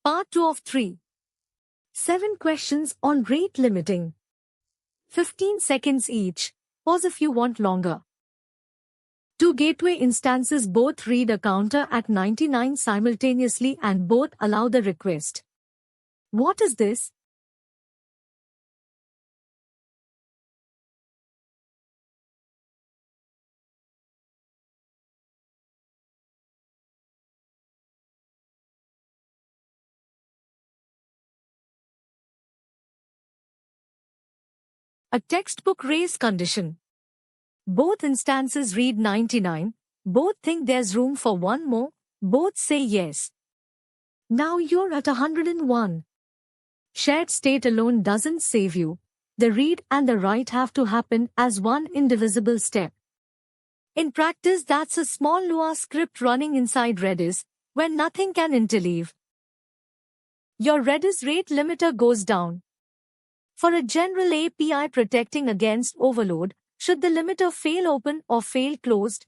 Part 2 of 3. 7 questions on rate limiting. 15 seconds each. Pause if you want longer. 2 gateway instances both read a counter at 99 simultaneously and both allow the request. What is this? A textbook race condition. Both instances read 99, both think there's room for one more, both say yes. Now you're at 101. Shared state alone doesn't save you. The read and the write have to happen as one indivisible step. In practice, that's a small Lua script running inside Redis, where nothing can interleave. Your Redis rate limiter goes down. For a general API protecting against overload, should the limiter fail open or fail closed?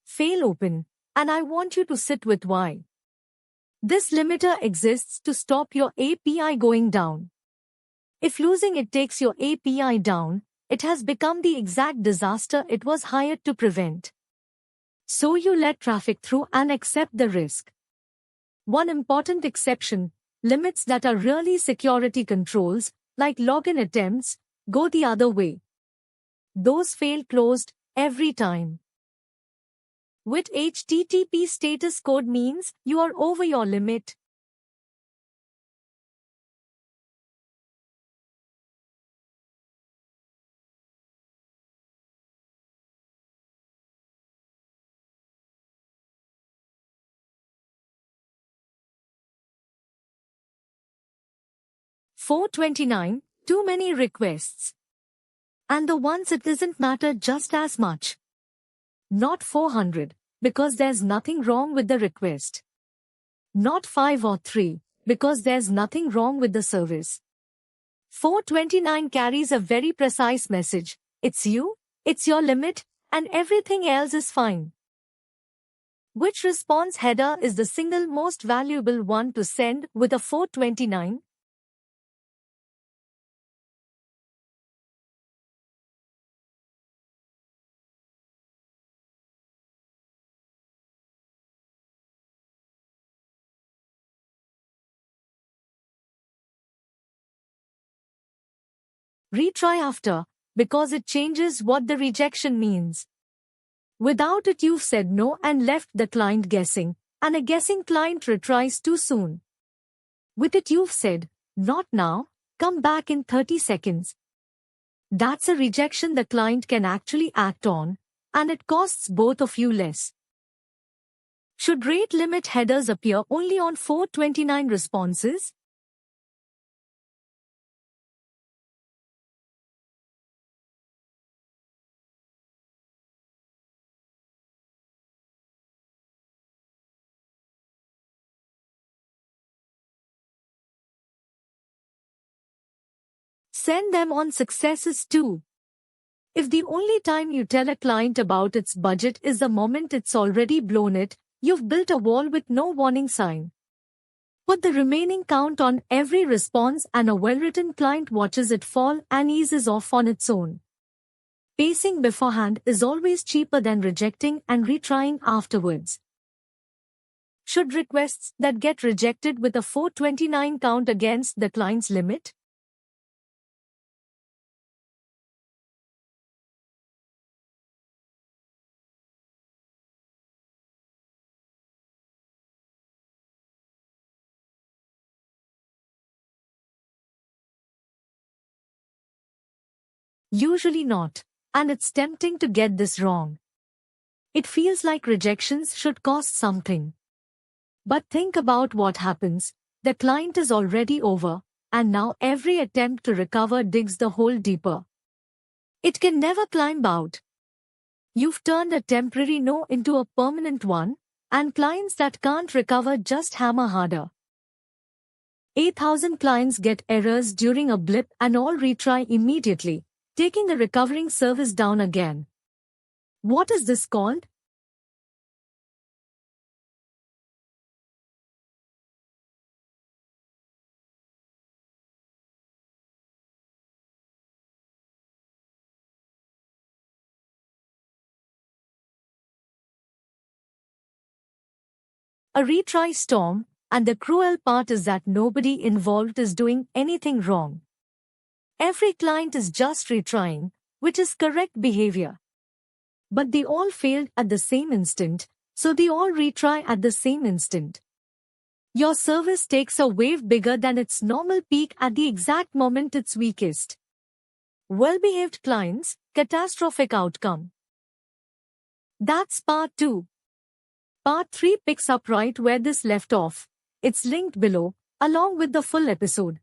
Fail open, and I want you to sit with why. This limiter exists to stop your API going down. If losing it takes your API down, it has become the exact disaster it was hired to prevent. So you let traffic through and accept the risk. One important exception, limits that are really security controls, like login attempts, go the other way. Those fail closed every time. With HTTP status code means you are over your limit. $429, too many requests. And the ones it doesn't matter just as much. Not 400, because there's nothing wrong with the request. Not 5 or 3, because there's nothing wrong with the service. 429 carries a very precise message. It's you, it's your limit, and everything else is fine. Which response header is the single most valuable one to send with a 429? Retry after, because it changes what the rejection means. Without it, you've said no and left the client guessing, and a guessing client retries too soon. With it, you've said, not now, come back in 30 seconds. That's a rejection the client can actually act on, and it costs both of you less. Should rate limit headers appear only on 429 responses? Send them on successes too. If the only time you tell a client about its budget is the moment it's already blown it, you've built a wall with no warning sign. Put the remaining count on every response and a well-written client watches it fall and eases off on its own. Pacing beforehand is always cheaper than rejecting and retrying afterwards. Should requests that get rejected with a 429 count against the client's limit? Usually not, and it's tempting to get this wrong. It feels like rejections should cost something. But think about what happens. The client is already over, and now every attempt to recover digs the hole deeper. It can never climb out. You've turned a temporary no into a permanent one, And clients that can't recover just hammer harder. 8,000 clients get errors during a blip and all retry immediately, taking the recovering service down again. What is this called? A retry storm, and the cruel part is that nobody involved is doing anything wrong. Every client is just retrying, which is correct behavior. But they all failed at the same instant, so they all retry at the same instant. Your service takes a wave bigger than its normal peak at the exact moment it's weakest. Well-behaved clients, catastrophic outcome. That's part 2. Part 3 picks up right where this left off. It's linked below, along with the full episode.